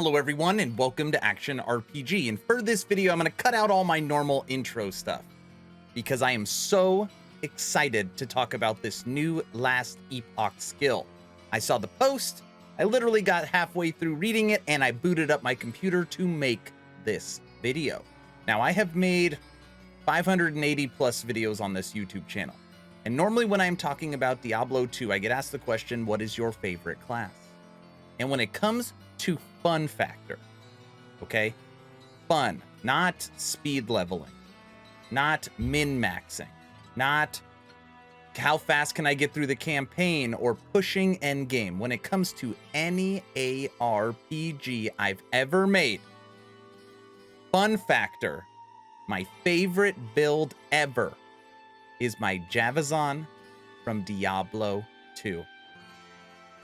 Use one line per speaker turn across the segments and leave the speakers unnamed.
Hello everyone and welcome to Action RPG, and for this video I'm going to cut out all my normal intro stuff because I am so excited to talk about this new last Epoch skill. I saw the post, I literally got halfway through reading it, and I booted up my computer to make this video. Now I have made 580 plus videos on this YouTube channel, and normally when I'm talking about Diablo 2 I get asked the question, what is your favorite class? And when it comes to fun factor, okay? Fun, not speed leveling, not min-maxing, not how fast can I get through the campaign or pushing endgame. When it comes to any ARPG I've ever made, fun factor, my favorite build ever is my Javazon from Diablo 2.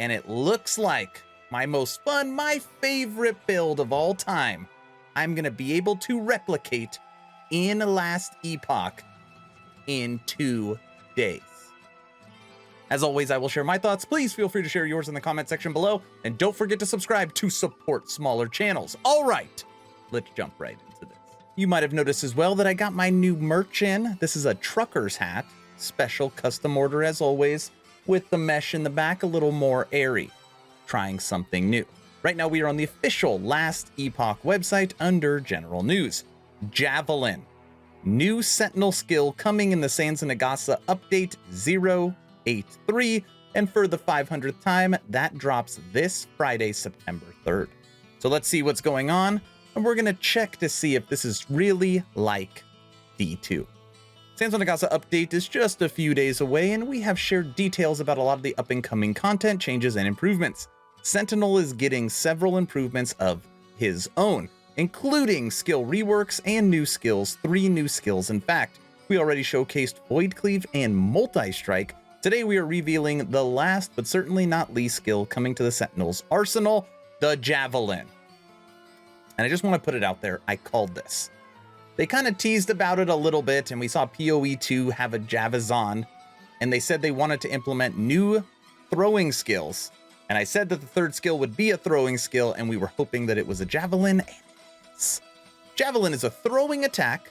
And it looks like my most fun, my favorite build of all time, I'm going to be able to replicate in Last Epoch in 2 days. As always, I will share my thoughts. Please feel free to share yours in the comment section below. And don't forget to subscribe to support smaller channels. All right, let's jump right into this. You might have noticed as well that I got my new merch in. This is a trucker's hat, special custom order as always, with the mesh in the back, a little more airy. Trying something new. Right now we are on the official Last Epoch website under general news. Javelin, new sentinel skill coming in the Sands of Nagasa update 083, and for the 500th time that drops this Friday, September 3rd. So let's see what's going on, and we're gonna check to see if this is really like D2. Sands of Nagasa update is just a few days away, and we have shared details about a lot of the up and coming content changes and improvements. Sentinel is getting several improvements of his own, including skill reworks and new skills, 3 new skills in fact. We already showcased Void Cleave and Multi-Strike. Today we are revealing the last but certainly not least skill coming to the Sentinel's arsenal, the Javelin. And I just want to put it out there, I called this. They kind of teased about it a little bit, and we saw PoE2 have a Javazon, and they said they wanted to implement new throwing skills. And I said that the third skill would be a throwing skill, and we were hoping that it was a Javelin, and it is. Javelin is a throwing attack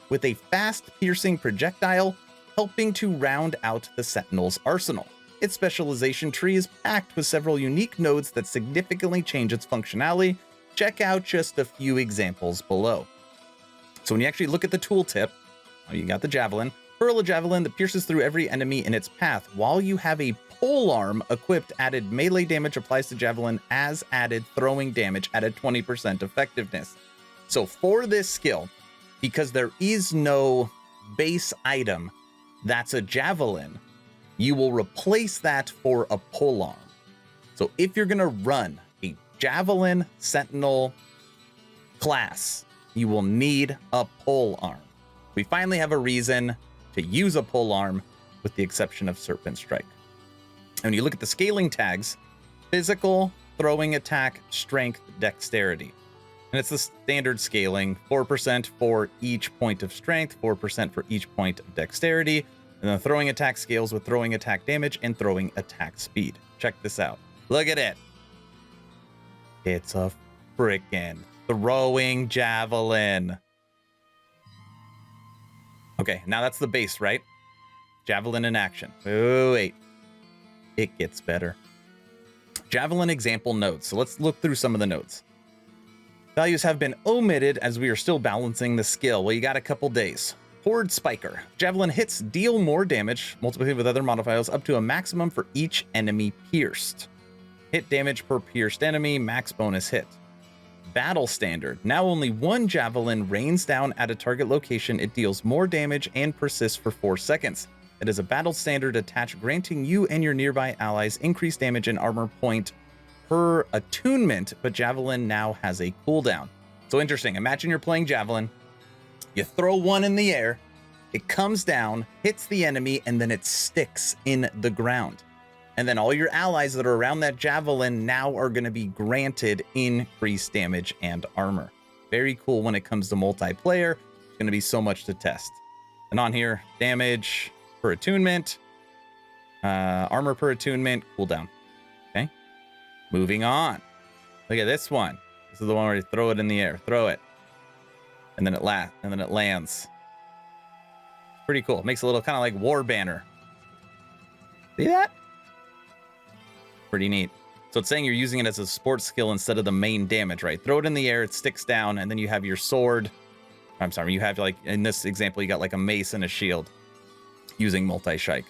with a fast piercing projectile, helping to round out the Sentinel's arsenal. Its specialization tree is packed with several unique nodes that significantly change its functionality. Check out just a few examples below. So when you actually look at the tooltip, you got the Javelin. Hurl a Javelin that pierces through every enemy in its path. While you have a polearm equipped, added melee damage applies to Javelin as added throwing damage, added 20% effectiveness. So for this skill, because there is no base item that's a Javelin, you will replace that for a polearm. So if you're going to run a Javelin Sentinel class, you will need a polearm. We finally have a reason to use a polearm, with the exception of Serpent Strike. And when you look at the scaling tags, physical, throwing attack, strength, dexterity. And it's the standard scaling, 4% for each point of strength, 4% for each point of dexterity. And the throwing attack scales with throwing attack damage and throwing attack speed. Check this out. Look at it. It's a frickin' throwing Javelin. Okay, now that's the base, right? Javelin in action. Oh, wait. It gets better. Javelin example nodes. So let's look through some of the nodes. Values have been omitted as we are still balancing the skill. Well, you got a couple days. Horde Spiker. Javelin hits deal more damage, multiplied with other modifiers, up to a maximum for each enemy pierced. Hit damage per pierced enemy, max bonus hit. Battle Standard. Now only one Javelin rains down at a target location. It deals more damage and persists for 4 seconds. It is a battle standard attached, granting you and your nearby allies increased damage and armor point per attunement, but Javelin now has a cooldown. So interesting. Imagine you're playing Javelin. You throw one in the air, it comes down, hits the enemy, and then it sticks in the ground. And then all your allies that are around that Javelin now are going to be granted increased damage and armor. Very cool when it comes to multiplayer. It's going to be so much to test. And on here, damage per attunement, armor per attunement, cooldown. Okay, moving on. Look at this one. This is the one where you throw it in the air. Throw it. And then it lands. Pretty cool. Makes a little kind of like war banner. See that? Pretty neat. So it's saying you're using it as a sports skill instead of the main damage, right? Throw it in the air, it sticks down, and then you have your sword. I'm sorry, you have, like, in this example, you got like a mace and a shield using multi-shike.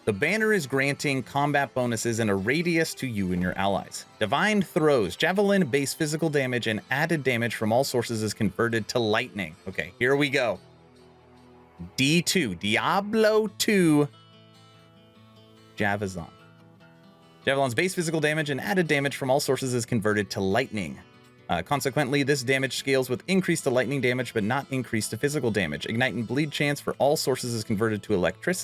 The banner is granting combat bonuses and a radius to you and your allies. Divine throws, javelin, base physical damage, and added damage from all sources is converted to lightning. Okay, here we go. D2, Diablo 2, Javazon. Javelin's base physical damage and added damage from all sources is converted to lightning. Consequently, this damage scales with increase to lightning damage, but not increase to physical damage. Ignite and bleed chance for all sources is converted to electrify,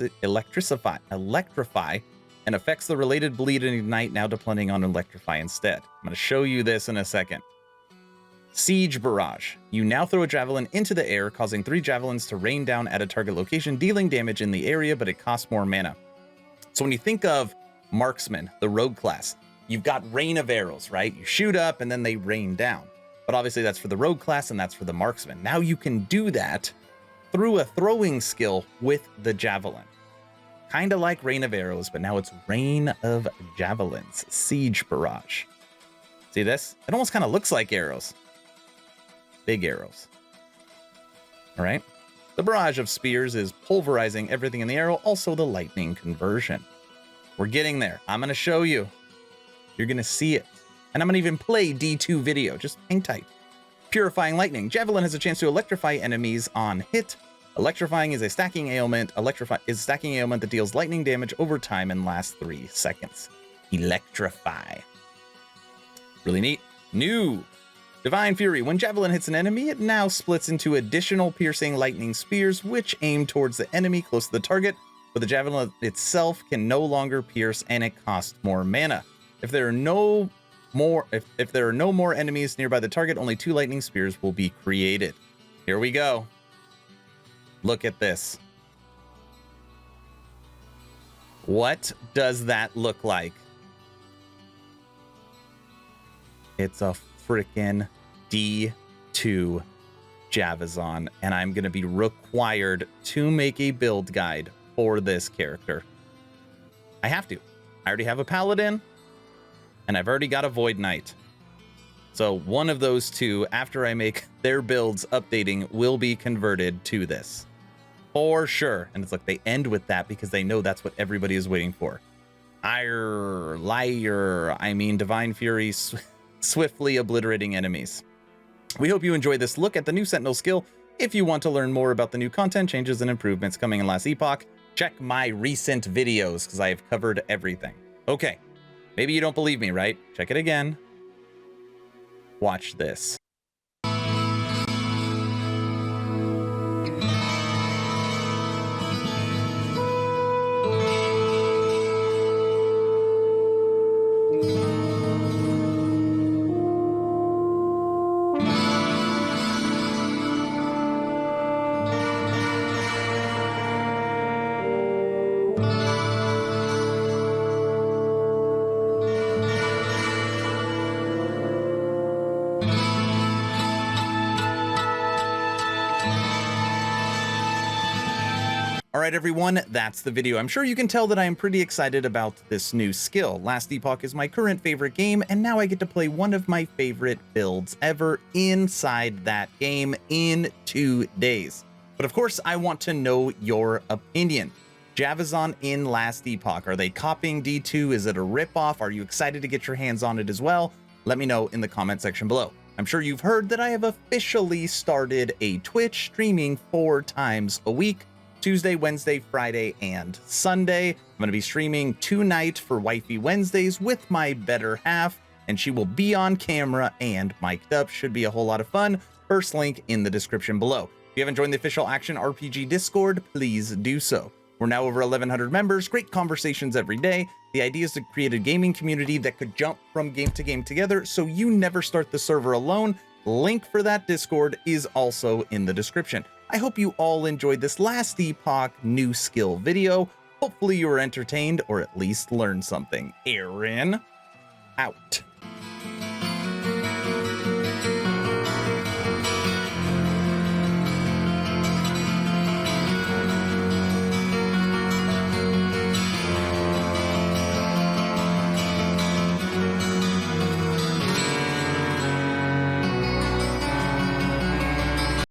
and affects the related bleed and ignite, now depending on electrify instead. I'm going to show you this in a second. Siege Barrage. You now throw a javelin into the air, causing 3 javelins to rain down at a target location, dealing damage in the area, but it costs more mana. So when you think of Marksman, the rogue class, you've got rain of arrows, right? You shoot up and then they rain down. But obviously that's for the rogue class and that's for the marksman. Now you can do that through a throwing skill with the javelin. Kind of like rain of arrows, but now it's rain of javelins. Siege Barrage. See this? It almost kind of looks like arrows. Big arrows. All right. The barrage of spears is pulverizing everything in the arrow, also the lightning conversion. We're getting there. I'm going to show you. You're going to see it. And I'm going to even play D2 video. Just hang tight. Purifying Lightning. Javelin has a chance to electrify enemies on hit. Electrifying is a stacking ailment. Stacking ailment that deals lightning damage over time and lasts 3 seconds. Electrify. Really neat. New. Divine Fury. When Javelin hits an enemy, it now splits into additional piercing lightning spears, which aim towards the enemy close to the target, but the Javelin itself can no longer pierce and it costs more mana. If there are no more enemies nearby the target, only 2 lightning spears will be created. Here we go. Look at this. What does that look like? It's a freaking D2 Javazon, and I'm going to be required to make a build guide for this character. I have to. I already have a Paladin, and I've already got a Void Knight. So one of those two, after I make their builds updating, will be converted to this. For sure. And it's like they end with that because they know that's what everybody is waiting for. Divine Fury, swiftly obliterating enemies. We hope you enjoyed this look at the new Sentinel skill. If you want to learn more about the new content, changes, and improvements coming in last Epoch, check my recent videos because I have covered everything. Okay, maybe you don't believe me, right? Check it again. Watch this. Alright everyone, that's the video. I'm sure you can tell that I am pretty excited about this new skill. Last Epoch is my current favorite game, and now I get to play one of my favorite builds ever inside that game in 2 days. But of course, I want to know your opinion. Javazon in Last Epoch, are they copying D2? Is it a ripoff? Are you excited to get your hands on it as well? Let me know in the comment section below. I'm sure you've heard that I have officially started a Twitch streaming 4 times a week. Tuesday, Wednesday, Friday, and Sunday. I'm going to be streaming tonight for Wifey Wednesdays with my better half, and she will be on camera and mic'd up. Should be a whole lot of fun. First link in the description below. If you haven't joined the official Action RPG Discord, please do so. We're now over 1,100 members, great conversations every day. The idea is to create a gaming community that could jump from game to game together, so you never start the server alone. Link for that Discord is also in the description. I hope you all enjoyed this Last Epoch new skill video. Hopefully you were entertained or at least learned something. Aaron, out.